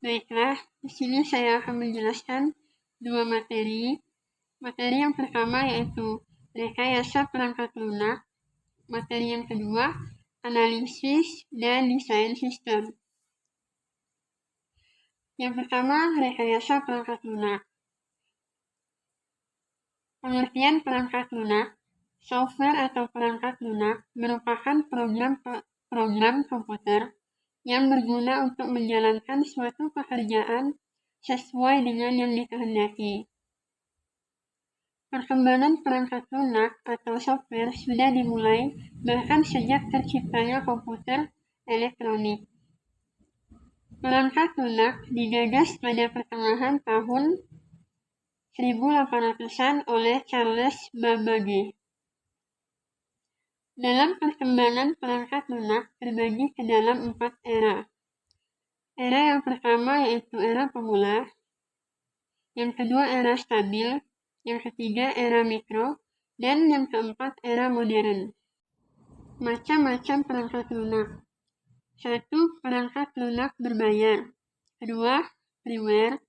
Baiklah, di sini saya akan menjelaskan dua materi. Materi yang pertama yaitu rekayasa perangkat lunak. Materi yang kedua, analisis dan desain sistem. Yang pertama, rekayasa perangkat lunak. Pengertian perangkat lunak. Software atau perangkat lunak merupakan program komputer yang berguna untuk menjalankan suatu pekerjaan sesuai dengan yang dikehendaki. Perkembangan perangkat lunak atau software sudah dimulai bahkan sejak terciptanya komputer elektronik. Perangkat lunak digagas pada pertengahan tahun 1800-an oleh Charles Babbage. Dalam perkembangan perangkat lunak terbagi ke dalam 4 era. Era yang pertama yaitu era pemula, yang kedua era stabil, yang ketiga era mikro, dan yang keempat era modern. Macam-macam perangkat lunak. 1. Perangkat lunak berbayar. 2. Freeware.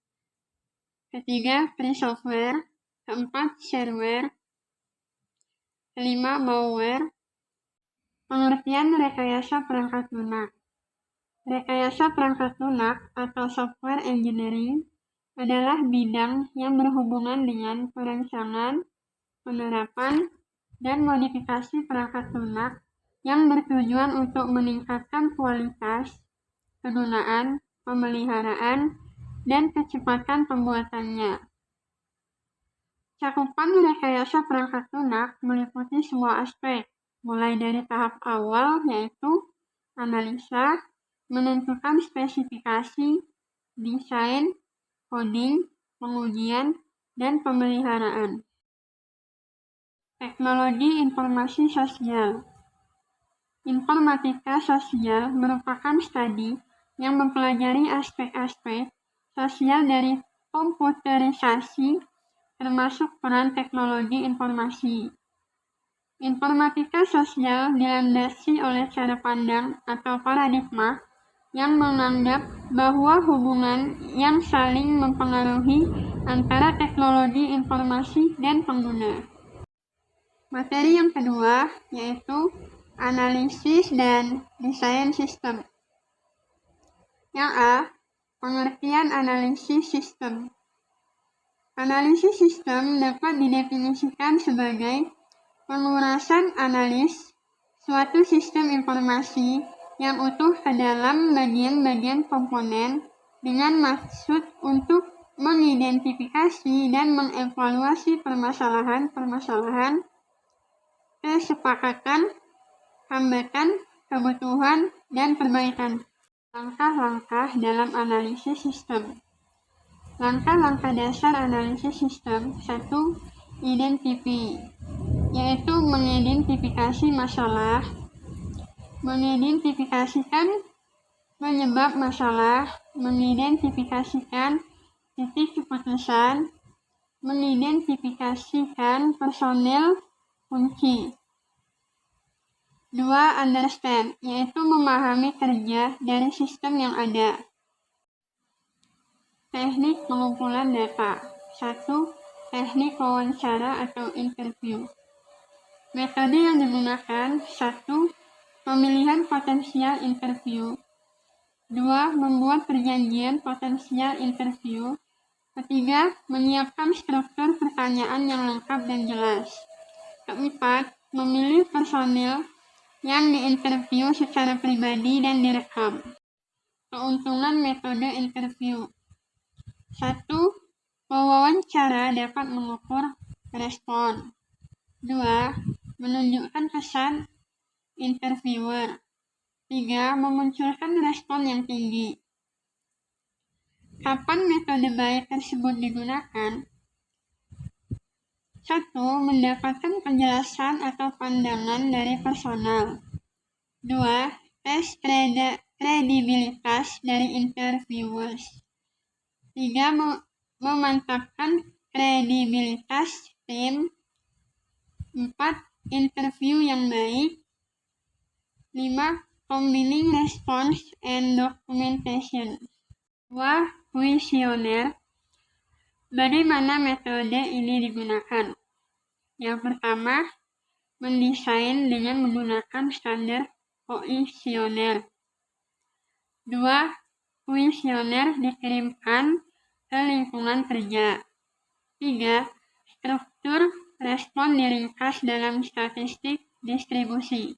Ketiga, free software. Keempat, shareware. Kelima, malware. Pengertian rekayasa perangkat lunak. Rekayasa perangkat lunak atau software engineering adalah bidang yang berhubungan dengan perancangan, penerapan, dan modifikasi perangkat lunak yang bertujuan untuk meningkatkan kualitas, kegunaan, pemeliharaan, dan kecepatan pembuatannya. Cakupan rekayasa perangkat lunak meliputi semua aspek, mulai dari tahap awal yaitu analisa, menentukan spesifikasi, desain, coding, pengujian, dan pemeliharaan. Teknologi informasi sosial. Informatika sosial merupakan studi yang mempelajari aspek-aspek sosial dari komputerisasi, termasuk peran teknologi informasi. Informatika sosial dilandasi oleh cara pandang atau paradigma yang menganggap bahwa hubungan yang saling mempengaruhi antara teknologi informasi dan pengguna. Materi yang kedua yaitu analisis dan desain sistem. Yang A. Pengertian analisis sistem. Analisis sistem dapat didefinisikan sebagai pengurasan analis suatu sistem informasi yang utuh ke dalam bagian-bagian komponen dengan maksud untuk mengidentifikasi dan mengevaluasi permasalahan-permasalahan, kesepakatan, hambatan, kebutuhan, dan perbaikan. Langkah-langkah dalam analisis sistem. Langkah-langkah dasar analisis sistem. 1. Yaitu mengidentifikasi masalah, mengidentifikasikan penyebab masalah, mengidentifikasikan titik keputusan, mengidentifikasikan personil kunci. 2. Understand, yaitu memahami kerja dari sistem yang ada. Teknik pengumpulan data. 1. Teknik wawancara atau interview. Metode yang digunakan. 1. Pemilihan potensial interview. 2. Membuat perjanjian potensial interview. 3. Menyiapkan struktur pertanyaan yang lengkap dan jelas. 4. Memilih personil yang diinterview secara pribadi dan direkam. Keuntungan metode interview. 1. Pewawancara dapat mengukur respon. 2. Menunjukkan kesan interviewer. 3. Memunculkan respon yang tinggi. Kapan metode baik tersebut digunakan? 1. Mendapatkan penjelasan atau pandangan dari personal. 2. Tes kredibilitas dari interviewers. 3. Memantapkan kredibilitas tim. 4. Interview yang baik. 5. Combining response and documentation. 2. Kuesioner. Bagaimana metode ini digunakan? Yang pertama, mendesain dengan menggunakan standar kuesioner. 2. Kuesioner dikirimkan ke lingkungan kerja. 3. Struktur respon diringkas dalam statistik distribusi.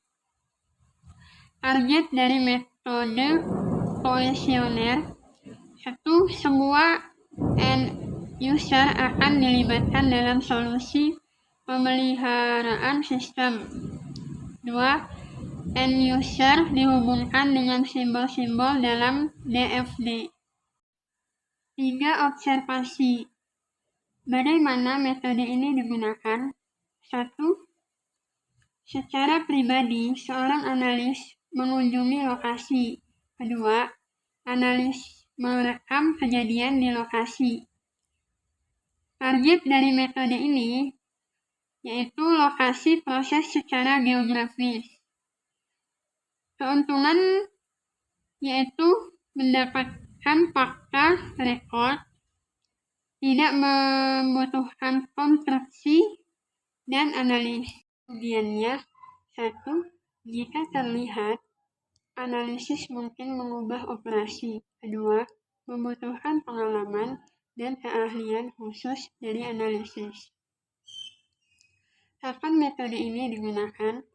Target dari metode kuesioner: 1. Semua end user akan dilibatkan dalam solusi pemeliharaan sistem. 2. End user dihubungkan dengan simbol-simbol dalam DFD. 3. Observasi. Bagaimana metode ini digunakan? 1. Secara pribadi, seorang analis mengunjungi lokasi. Kedua, analis merekam kejadian di lokasi. Target dari metode ini yaitu lokasi proses secara geografis. Keuntungan yaitu mendapatkan fakta rekod, tidak membutuhkan konstruksi dan analis. Kemudiannya, 1. Jika terlihat, analisis mungkin mengubah operasi. 2. Membutuhkan pengalaman dan keahlian khusus dari analisis. Kapan metode ini digunakan?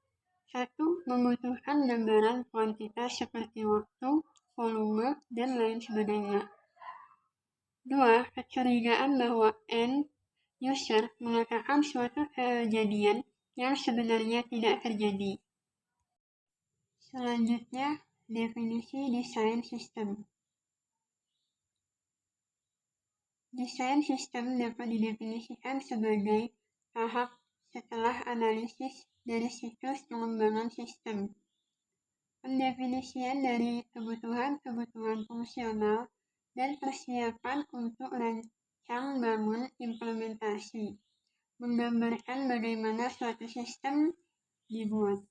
1. Membutuhkan gambaran kuantitas seperti waktu, volume, dan lain sebagainya. 2. Kecurigaan bahwa end user mengatakan suatu kejadian yang sebenarnya tidak terjadi. Selanjutnya, definisi desain sistem. Desain sistem dapat didefinisikan sebagai tahap setelah analisis dari siklus pengembangan sistem. Pendefinisian dari kebutuhan-kebutuhan fungsional dan persiapan untuk rancang bangun implementasi, menggambarkan bagaimana suatu sistem dibuat.